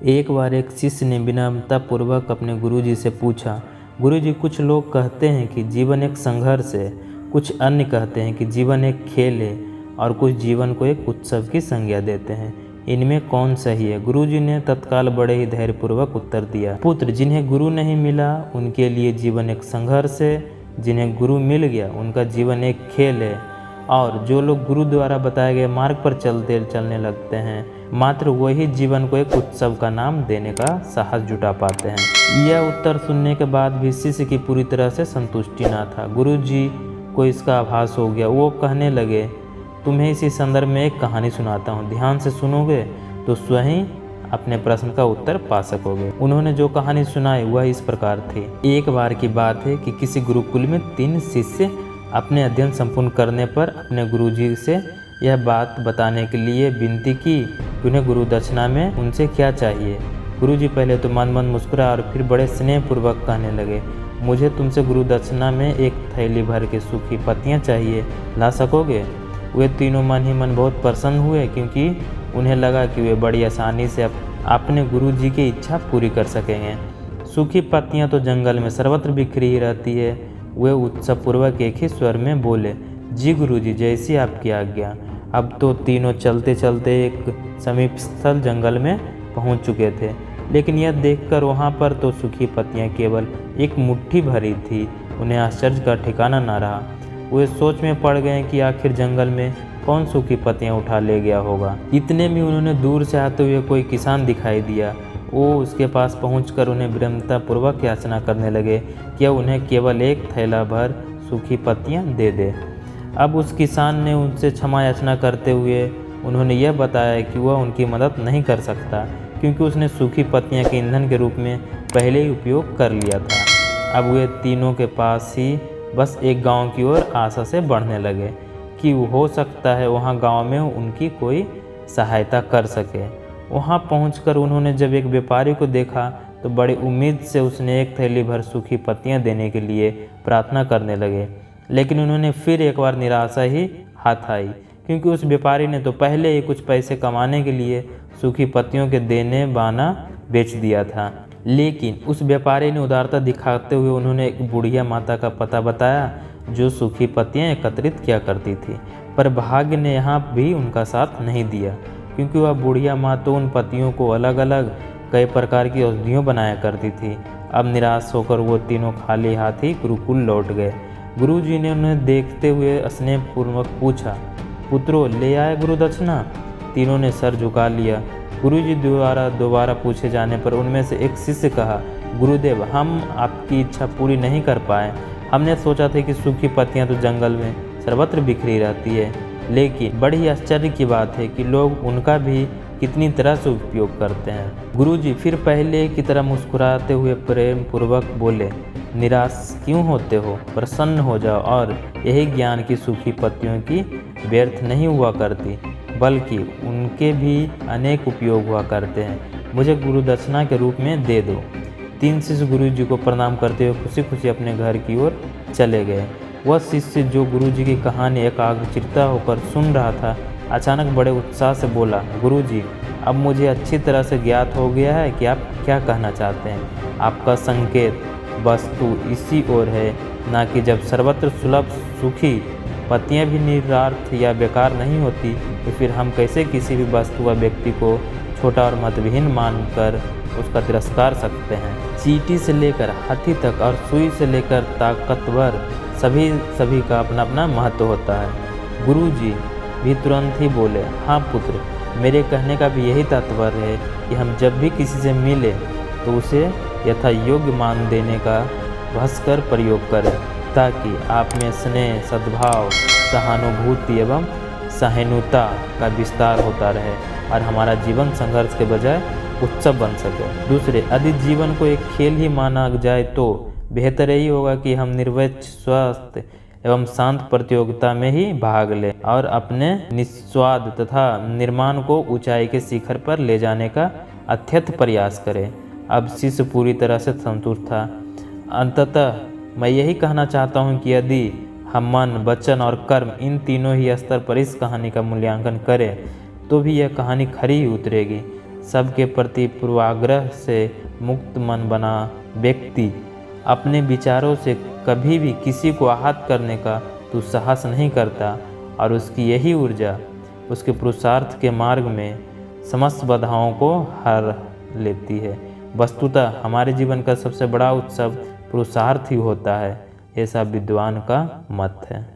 एक बार एक शिष्य ने विनम्रतापूर्वक अपने गुरुजी से पूछा, गुरुजी कुछ लोग कहते हैं कि जीवन एक संघर्ष है, कुछ अन्य कहते हैं कि जीवन एक खेल है और कुछ जीवन को एक उत्सव की संज्ञा देते हैं। इनमें कौन सही है? गुरुजी ने तत्काल बड़े ही धैर्यपूर्वक उत्तर दिया, पुत्र, जिन्हें गुरु नहीं मिला उनके लिए जीवन एक संघर्ष है, जिन्हें गुरु मिल गया उनका जीवन एक खेल है, और जो लोग गुरु द्वारा बताए गए मार्ग पर चलने लगते हैं मात्र वही जीवन को एक उत्सव का नाम देने का साहस जुटा पाते हैं। यह उत्तर सुनने के बाद भी शिष्य की पूरी तरह से संतुष्टि न था। गुरुजी को इसका आभास हो गया। वो कहने लगे, तुम्हें इसी संदर्भ में एक कहानी सुनाता हूँ, ध्यान से सुनोगे तो स्वयं अपने प्रश्न का उत्तर पा सकोगे। उन्होंने जो कहानी सुनाई वह इस प्रकार थी। एक बार की बात है कि किसी गुरुकुल में 3 शिष्य अपने अध्ययन संपूर्ण करने पर अपने गुरुजी से यह बात बताने के लिए विनती की कि उन्हें गुरु दक्षिणा में उनसे क्या चाहिए। गुरुजी पहले तो मन मन मुस्कुरा और फिर बड़े स्नेहपूर्वक कहने लगे, मुझे तुमसे गुरु दक्षिणा में एक थैली भर के सूखी पत्तियां चाहिए, ला सकोगे? वे तीनों मन ही मन बहुत प्रसन्न हुए, क्योंकि उन्हें लगा कि वे बड़ी आसानी से अपने गुरुजी की इच्छा पूरी कर सकेंगे। सूखी पत्तियां तो जंगल में सर्वत्र बिखरी ही रहती है। वे उत्साहपूर्वक एक ही स्वर में बोले, जी गुरुजी, जैसी आपकी आज्ञा। अब तो तीनों चलते चलते एक समीप स्थल जंगल में पहुंच चुके थे, लेकिन यह देखकर वहां पर तो सूखी पत्तियां केवल एक मुट्ठी भरी थी। उन्हें आश्चर्य का ठिकाना न रहा। वे सोच में पड़ गए कि आखिर जंगल में कौन सूखी पत्तियां उठा ले गया होगा। इतने में उन्होंने दूर से आते हुए कोई किसान दिखाई दिया। वो उसके पास पहुंचकर उन्हें विनम्रतापूर्वक याचना करने लगे कि उन्हें केवल एक थैला भर सूखी पत्तियां दे दे। अब उस किसान ने उनसे क्षमा याचना करते हुए उन्होंने यह बताया कि वह उनकी मदद नहीं कर सकता, क्योंकि उसने सूखी पत्तियां के ईंधन के रूप में पहले ही उपयोग कर लिया था। अब वे तीनों के पास ही बस एक गांव की ओर आशा से बढ़ने लगे कि हो सकता है वहां गांव में उनकी कोई सहायता कर सके। वहां पहुंचकर उन्होंने जब एक व्यापारी को देखा तो बड़ी उम्मीद से उसने एक थैली भर सूखी पत्तियां देने के लिए प्रार्थना करने लगे, लेकिन उन्होंने फिर एक बार निराशा ही हाथ आई, क्योंकि उस व्यापारी ने तो पहले ही कुछ पैसे कमाने के लिए सूखी पत्तियों के देने बाना बेच दिया था। लेकिन उस व्यापारी ने उदारता दिखाते हुए उन्होंने एक बुढ़िया माता का पता बताया जो सूखी पत्तियां एकत्रित किया करती थी, पर भाग्य ने यहाँ भी उनका साथ नहीं दिया, क्योंकि वह बुढ़िया माँ तो उन पत्तियों को अलग अलग कई प्रकार की औषधियों बनाया करती थी। अब निराश होकर वो तीनों खाली हाथ ही गुरुकुल लौट गए। गुरुजी ने उन्हें देखते हुए स्नेहपूर्वक पूछा, पुत्रों, ले आए गुरु दक्षिणा? तीनों ने सर झुका लिया। गुरुजी दोबारा पूछे जाने पर उनमें से एक शिष्य कहा, गुरुदेव, हम आपकी इच्छा पूरी नहीं कर पाए। हमने सोचा था कि सूखी पत्तियां तो जंगल में सर्वत्र बिखरी रहती है, लेकिन बड़ी आश्चर्य की बात है कि लोग उनका भी कितनी तरह से उपयोग करते हैं। गुरुजी फिर पहले की तरह मुस्कुराते हुए प्रेम पूर्वक बोले, निराश क्यों होते हो? प्रसन्न हो जाओ, और यही ज्ञान की सूखी पत्तियों की व्यर्थ नहीं हुआ करती, बल्कि उनके भी अनेक उपयोग हुआ करते हैं। मुझे गुरु दक्षिणा के रूप में दे दो। 3 शिष्य गुरुजी को प्रणाम करते हुए खुशी खुशी अपने घर की ओर चले गए। वह शिष्य जो गुरुजी की कहानी एकाग्रचित्ता होकर सुन रहा था, अचानक बड़े उत्साह से बोला, गुरुजी, अब मुझे अच्छी तरह से ज्ञात हो गया है कि आप क्या कहना चाहते हैं। आपका संकेत वस्तु इसी ओर है, ना कि जब सर्वत्र सुलभ सूखी पत्तियां भी निरार्थ या बेकार नहीं होती, तो फिर हम कैसे किसी भी वस्तु व व्यक्ति को छोटा और महत्वहीन मानकर उसका तिरस्कार सकते हैं। चींटी से लेकर हाथी तक और सुई से लेकर ताकतवर सभी का अपना अपना महत्व होता है। गुरुजी भी तुरंत ही बोले, हाँ पुत्र, मेरे कहने का भी यही तात्पर्य है कि हम जब भी किसी से मिले तो उसे यथा योग्य मान देने का भस्कर प्रयोग करें, ताकि आप में स्नेह, सद्भाव, सहानुभूति एवं सहिष्णुता का विस्तार होता रहे और हमारा जीवन संघर्ष के बजाय उत्सव बन सके। दूसरे, यदि जीवन को एक खेल ही माना जाए तो बेहतर यही होगा कि हम निर्वैच, स्वस्थ एवं शांत प्रतियोगिता में ही भाग लें और अपने निस्वार्थ तथा निर्माण को ऊंचाई के शिखर पर ले जाने का अथक प्रयास करें। अब शिष्य पूरी तरह से संतुष्ट था। अंततः मैं यही कहना चाहता हूँ कि यदि हम मन, वचन और कर्म इन तीनों ही स्तर पर इस कहानी का मूल्यांकन करें तो भी यह कहानी खरी ही उतरेगी। सबके प्रति पूर्वाग्रह से मुक्त मन बना व्यक्ति अपने विचारों से कभी भी किसी को आहत करने का दुस्साहस नहीं करता और उसकी यही ऊर्जा उसके पुरुषार्थ के मार्ग में समस्त बाधाओं को हर लेती है। वस्तुतः हमारे जीवन का सबसे बड़ा उत्सव पुरुषार्थ ही होता है, ऐसा विद्वान का मत है।